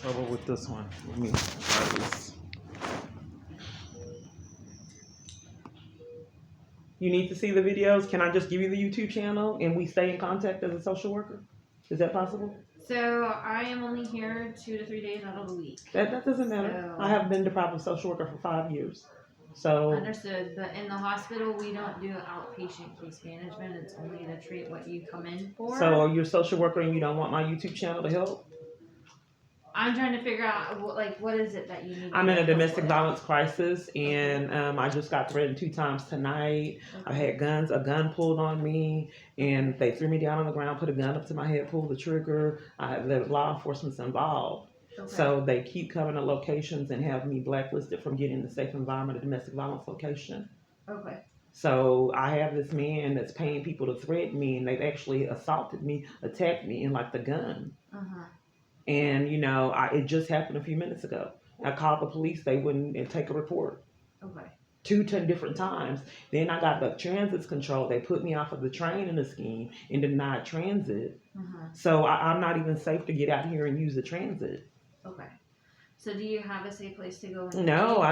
trouble with this one. Let me try this. You need to see the videos. Can I just give you the YouTube channel and we stay in contact as a social worker? Is that possible? So I am only here 2 to 3 days out of the week. That doesn't matter. I have been deprived of social worker for 5 years. So understood, but in the hospital we don't do outpatient case management. It's only to treat what you come in for. So you're a social worker and you don't want my YouTube channel to help? I'm trying to figure out what is it that you need. I'm in a domestic violence crisis, and I just got threatened 2 times tonight. Okay. I had a gun pulled on me, and they threw me down on the ground, put a gun up to my head, pulled the trigger. The law enforcement's involved. Okay. So they keep coming to locations and have me blacklisted from getting the safe environment, a domestic violence location. Okay. So I have this man that's paying people to threaten me, and they've actually assaulted me, attacked me, and the gun. Uh-huh. And, it just happened a few minutes ago. I called the police. They wouldn't take a report. Okay. 2 different times. Then I got the transit's control. They put me off of the train in the scheme and denied transit. Uh-huh. So I'm not even safe to get out here and use the transit. Okay. So do you have a safe place to go? No,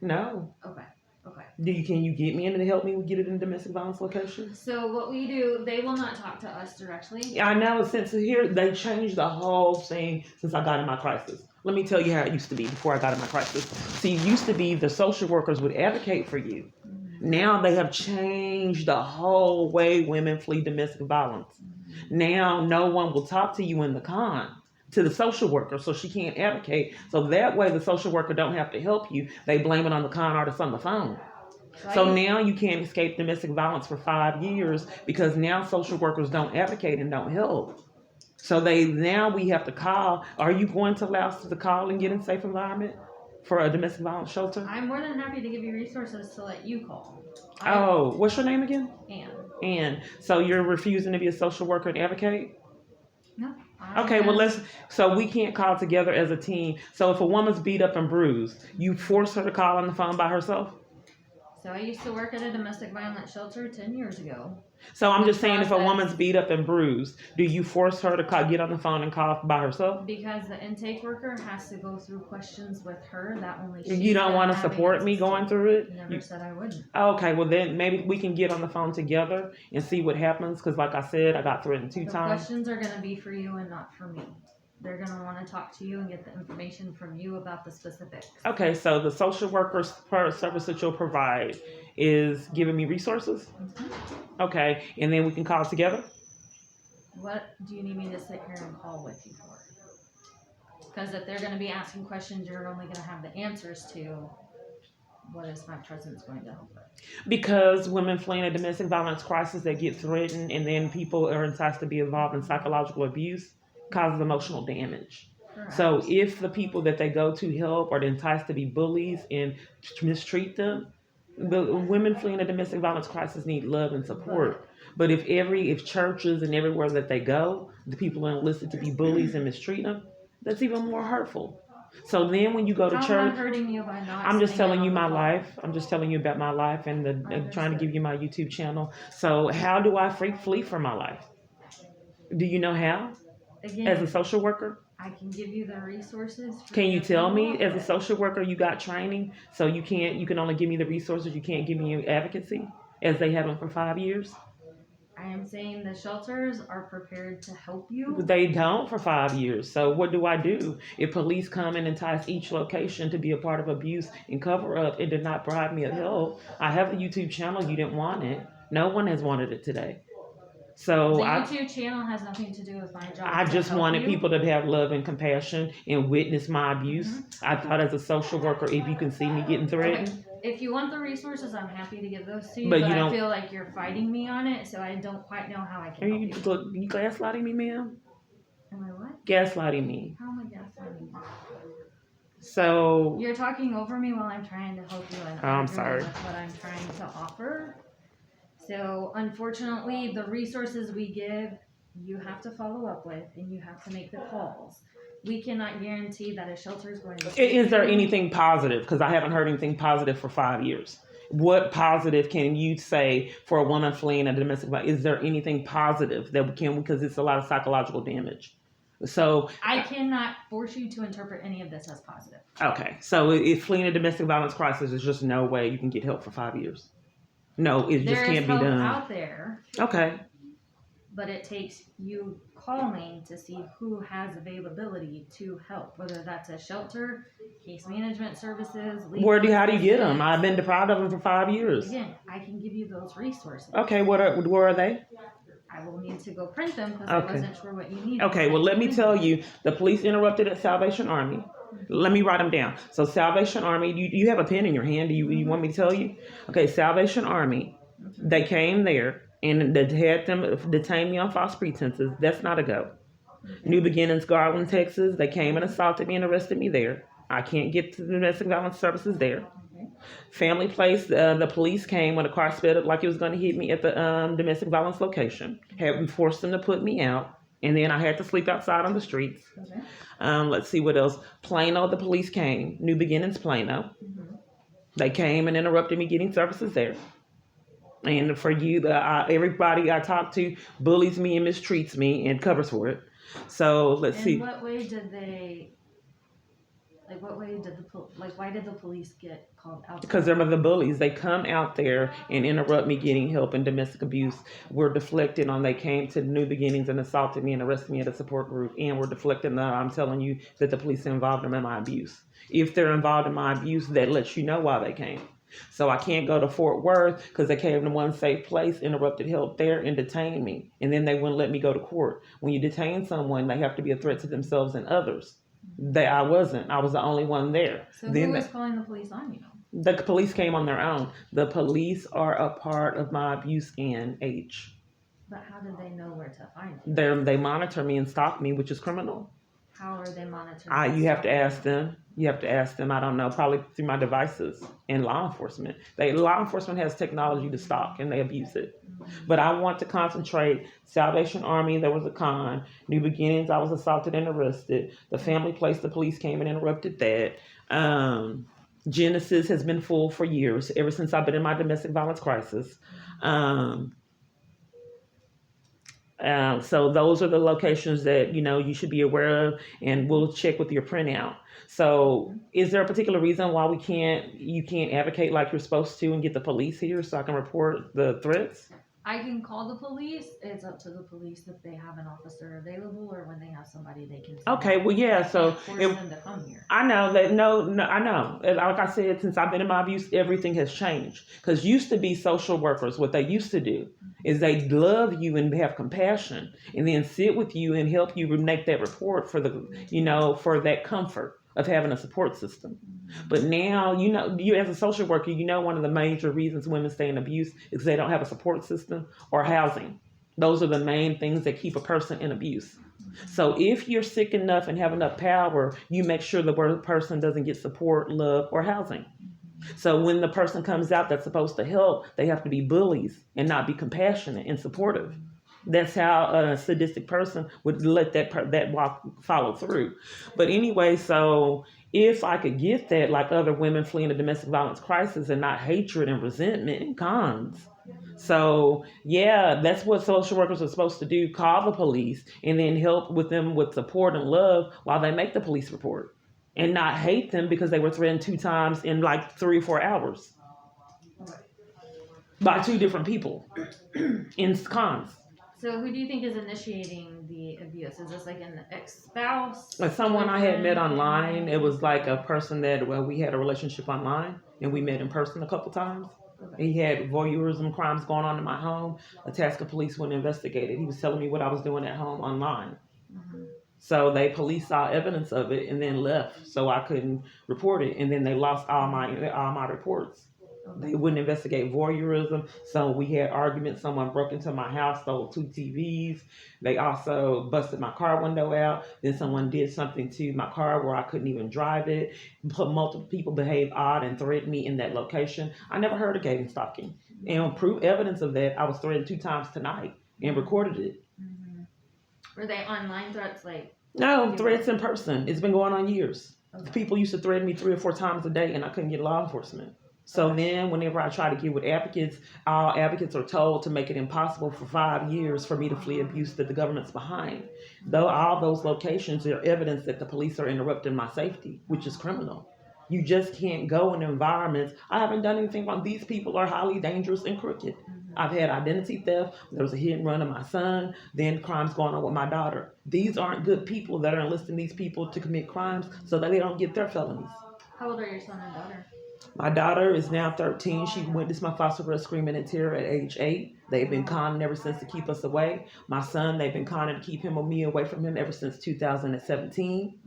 no. Okay. Okay. Can you get me in to help me get it in domestic violence location? So what we do, they will not talk to us directly. Yeah, I know. Since here, they changed the whole thing since I got in my crisis. Let me tell you how it used to be before I got in my crisis. See, it used to be the social workers would advocate for you. Mm-hmm. Now they have changed the whole way women flee domestic violence. Mm-hmm. Now no one will talk to you in the con. To the social worker, so she can't advocate. So that way the social worker don't have to help you. They blame it on the con artist on the phone. Right. So now you can't escape domestic violence for 5 years because now social workers don't advocate and don't help. So now we have to call. Are you going to allow us to call and get in safe environment for a domestic violence shelter? I'm more than happy to give you resources to let you call. What's your name again? Ann. So you're refusing to be a social worker and advocate? No. Okay, well so we can't call together as a team. So if a woman's beat up and bruised, you force her to call on the phone by herself? So I used to work at a domestic violence shelter 10 years ago. So I'm just saying, if a woman's beat up and bruised, do you force her to get on the phone and call by herself? Because the intake worker has to go through questions with her that only she. You don't want to support me going through it? Never said I wouldn't. Okay, well then maybe we can get on the phone together and see what happens. Because like I said, I got threatened 2 times. The questions are going to be for you and not for me. They're going to want to talk to you and get the information from you about the specifics. Okay, so the social worker service that you'll provide is giving me resources? Mm-hmm. Okay, and then we can call together? What do you need me to sit here and call with you for? Because if they're going to be asking questions, you're only going to have the answers to what is my presence going to help with. Because women fleeing a domestic violence crisis, they get threatened, and then people are enticed to be involved in psychological abuse. Causes emotional damage. Correct. So if the people that they go to help are enticed to be bullies and mistreat them, the women fleeing a domestic violence crisis need love and support. But if churches and everywhere that they go, the people are enlisted to be bullies and mistreat them, that's even more hurtful. So then when you go to church, am I hurting you by not? I'm just telling you my life. I'm just telling you about my life and trying to give you my YouTube channel. So how do I flee for my life? Do you know how? Again, as a social worker? I can give you the resources. Can you tell me, as a social worker, you got training, so you can only give me the resources, you can't give me advocacy, as they haven't for 5 years? I am saying the shelters are prepared to help you. They don't for 5 years. So what do I do? If police come and entice each location to be a part of abuse and cover up and did not provide me a help, I have a YouTube channel, you didn't want it. No one has wanted it today. So the YouTube channel has nothing to do with my job. I just wanted people to have love and compassion and witness my abuse. Mm-hmm. I thought as a social worker, if you can see me getting threatened. Okay. If you want the resources, I'm happy to give those to you. But I feel like you're fighting me on it, so I don't quite know how I can help you. Are you gaslighting me, ma'am? Am I what? Gaslighting me. How am I gaslighting you? So you're talking over me while I'm trying to help you, and I'm sorry. That's what I'm trying to offer. So unfortunately, the resources we give, you have to follow up with, and you have to make the calls. We cannot guarantee that a shelter is going to. Is there anything positive? Because I haven't heard anything positive for 5 years. What positive can you say for a woman fleeing a domestic violence? Is there anything positive that we can? Because it's a lot of psychological damage. So I cannot force you to interpret any of this as positive. okay, so if fleeing a domestic violence crisis, there's just no way you can get help for 5 years. No, it just There is can't be help done. out there, Okay. but it takes you calling to see who has availability to help, whether that's a shelter, case management services, legal How do you get them? assistance. I've been deprived of them for 5 years. Again, I can give you those resources. Okay, where are they? I will need to go print them because Okay. I wasn't sure what you needed. Okay, well, let me tell you, the police interrupted at Salvation Army. Let me write them down. So, Salvation Army, you have a pen in your hand. Do you want me to tell you? Okay, Salvation Army, they came there and they had them detain me on false pretenses. That's not a go. New Beginnings, Garland, Texas, they came and assaulted me and arrested me there. I can't get to the domestic violence services there. Family Place, the police came when a car sped up like it was going to hit me at the domestic violence location. Had forced them to put me out, and then I had to sleep outside on the streets. Okay. Let's see what else. Plano, the police came. New Beginnings, Plano. They came and interrupted me getting services there. And for you, everybody I talk to bullies me and mistreats me and covers for it. So let's see. What way did they? Like, what way did why did the police get called out? Because they're the bullies. They come out there and interrupt me getting help in domestic abuse. We're deflected on they came to New Beginnings and assaulted me and arrested me at a support group. And we're deflecting that I'm telling you that the police are involved in my abuse. If they're involved in my abuse, that lets you know why they came. So I can't go to Fort Worth because they came to one safe place, interrupted help there, and detained me. And then they wouldn't let me go to court. When you detain someone, they have to be a threat to themselves and others. I wasn't. I was the only one there. So who was calling the police on you? The police came on their own. The police are a part of my abuse and age. But how did they know where to find you? They monitor me and stalk me, which is criminal. How are they monitoring? You have to ask them. You have to ask them. I don't know. Probably through my devices and law enforcement. Law enforcement has technology to stalk and they abuse it. But I want to concentrate. Salvation Army, there was a con. New Beginnings, I was assaulted and arrested. The Family Place, the police came and interrupted that. Genesis has been full for years, ever since I've been in my domestic violence crisis. So those are the locations that, you should be aware of, and we'll check with your printout. So is there a particular reason why you can't advocate like you're supposed to and get the police here so I can report the threats? I can call the police. It's up to the police if they have an officer available or when they have somebody they can. Okay, well, yeah. So force them to come here. I know that. No, I know. Like I said, since I've been in my abuse, everything has changed. Because used to be social workers, what they used to do is they love you and have compassion, and then sit with you and help you make that report for for that comfort of having a support system. But now, you as a social worker, one of the major reasons women stay in abuse is they don't have a support system or housing. Those are the main things that keep a person in abuse. So if you're sick enough and have enough power, you make sure the person doesn't get support, love, or housing. So when the person comes out that's supposed to help, they have to be bullies and not be compassionate and supportive. That's how a sadistic person would let that walk follow through. But anyway, so if I could get that, like other women fleeing a domestic violence crisis, and not hatred and resentment and cons. So yeah, that's what social workers are supposed to do: call the police and then help with them with support and love while they make the police report, and not hate them because they were threatened 2 times in like 3 or 4 hours by 2 different people in cons. So who do you think is initiating the abuse? Is this like an ex-spouse? Someone I had met online. It was like a person that, we had a relationship online and we met in person a couple times. Okay. He had voyeurism crimes going on in my home. A task of police went and investigated. He was telling me what I was doing at home online. Mm-hmm. So police saw evidence of it and then left, so I couldn't report it. And then they lost all my reports. They wouldn't investigate voyeurism. So we had arguments. Someone broke into my house, stole 2 TVs. They also busted my car window out. Then someone did something to my car where I couldn't even drive it. Multiple people behaved odd and threatened me in that location. I never heard of gating stalking. And proof evidence of that, I was threatened 2 times tonight and recorded it. Mm-hmm. Were they online threats? No, threats in person. It's been going on years. Okay. People used to threaten me 3 or 4 times a day and I couldn't get law enforcement. So then whenever I try to get with advocates, our advocates are told to make it impossible for 5 years for me to flee abuse that the government's behind. Though all those locations are evidence that the police are interrupting my safety, which is criminal. You just can't go in environments. I haven't done anything wrong. These people are highly dangerous and crooked. I've had identity theft. There was a hit and run of my son. Then crimes going on with my daughter. These aren't good people that are enlisting these people to commit crimes so that they don't get their felonies. How old are your son and daughter? My daughter is now 13. She witnessed my foster brother screaming in terror at age 8. They've been conning ever since to keep us away. My son, they've been conning to keep him or me away from him ever since 2017.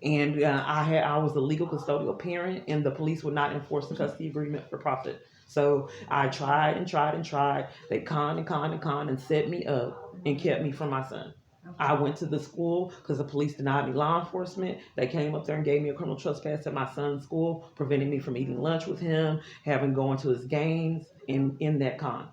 And I was a legal custodial parent, and the police would not enforce the custody agreement for profit. So I tried and tried and tried. They conned and set me up and kept me from my son. I went to the school because the police denied me law enforcement. They came up there and gave me a criminal trespass at my son's school, preventing me from eating lunch with him, having going to his games in that con.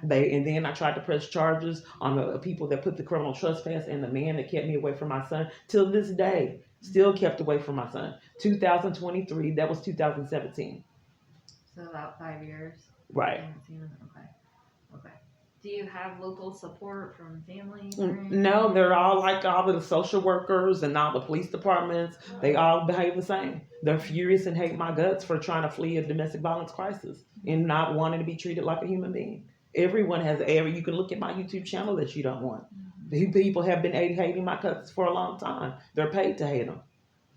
And then I tried to press charges on the people that put the criminal trespass and the man that kept me away from my son. Till this day, still kept away from my son. 2023, that was 2017. So about 5 years. Right. Okay. Do you have local support from family? No, they're all like all of the social workers and all the police departments. They all behave the same. They're furious and hate my guts for trying to flee a domestic violence crisis and not wanting to be treated like a human being. Everyone has you can look at my YouTube channel that you don't want. The people have been hating my guts for a long time. They're paid to hate them.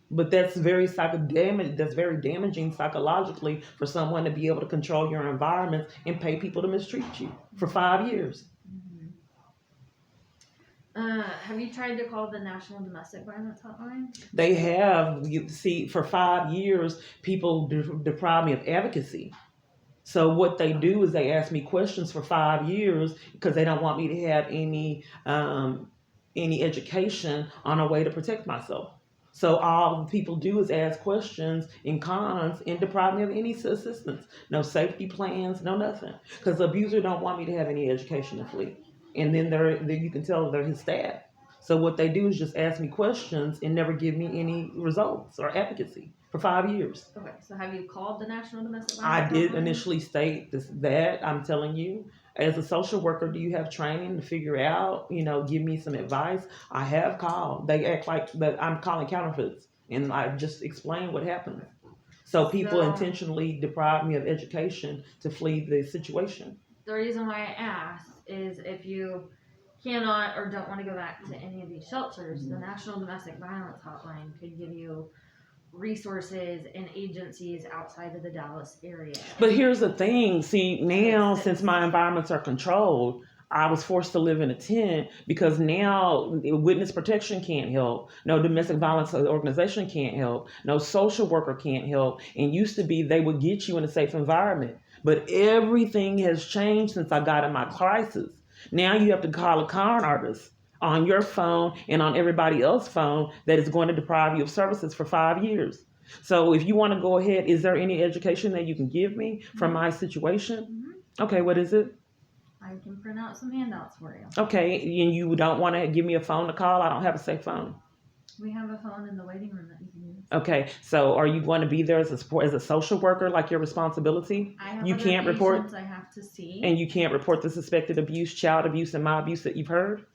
But that's very damaging psychologically for someone to be able to control your environment and pay people to mistreat you for 5 years. Have you tried to call the National Domestic Violence Hotline? They have. You see, for 5 years, people deprive me of advocacy. So what they do is they ask me questions for 5 years because they don't want me to have any education on a way to protect myself. So all people do is ask questions in cons and deprive me of any assistance. No safety plans, no nothing. Because the abuser don't want me to have any education to flee. And then you can tell they're his staff. So what they do is just ask me questions and never give me any results or advocacy for 5 years. Okay, so have you called the National Domestic Violence I did Hotline? initially state that I'm telling you. As a social worker, do you have training to figure out, give me some advice? I have called. They act like that I'm calling counterfeits. And I just explained what happened. So people intentionally deprive me of education to flee the situation. The reason why I asked is if you cannot or don't want to go back to any of these shelters, the National Domestic Violence Hotline could give you resources and agencies outside of the Dallas area. But here's the thing. See, now since my environments are controlled, I was forced to live in a tent because now witness protection can't help. No domestic violence organization can't help. No social worker can't help. And used to be they would get you in a safe environment. But everything has changed since I got in my crisis. Now you have to call a con artist on your phone and on everybody else's phone that is going to deprive you of services for 5 years. So if you want to go ahead, is there any education that you can give me from my situation? Okay, what is it? I can print out some handouts for you. Okay, and you don't want to give me a phone to call? I don't have a safe phone. We have a phone in the waiting room that you can use. Okay, so are you going to be there as a social worker, like your responsibility? I have you other can't report. I have to see. And you can't report the suspected abuse, child abuse, and my abuse that you've heard?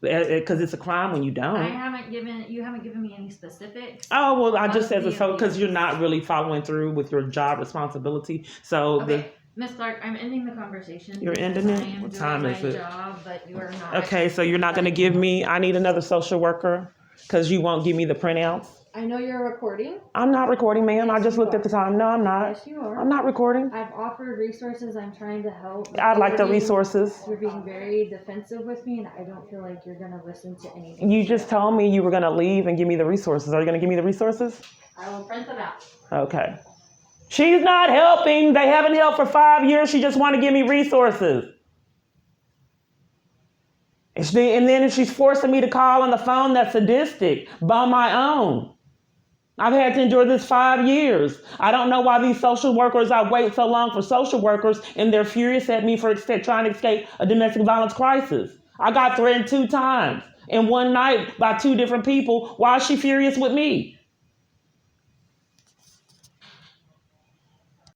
Because it's a crime when you don't. You haven't given me any specifics. Oh, well, I just said so because you're not really following through with your job responsibility. So okay. Ms. Clark, I'm ending the conversation. You're ending it? What time is it? Job, but you are not. Okay, so you're not going to give me, I need another social worker because you won't give me the printouts? I know you're recording. I'm not recording, ma'am. Yes, I just looked at the time. No, I'm not. Yes, you are. I'm not recording. I've offered resources. I'm trying to help. I'd like the resources. You're being very defensive with me, and I don't feel like you're going to listen to anything. You just told me you were going to leave and give me the resources. Are you going to give me the resources? I will print them out. Okay. She's not helping. They haven't helped for 5 years. She just want to give me resources. And then she's forcing me to call on the phone that's sadistic by my own. I've had to endure this 5 years. I don't know why these social workers, I wait so long for social workers, and they're furious at me for trying to escape a domestic violence crisis. I got threatened 2 times in one night by 2 different people. Why is she furious with me?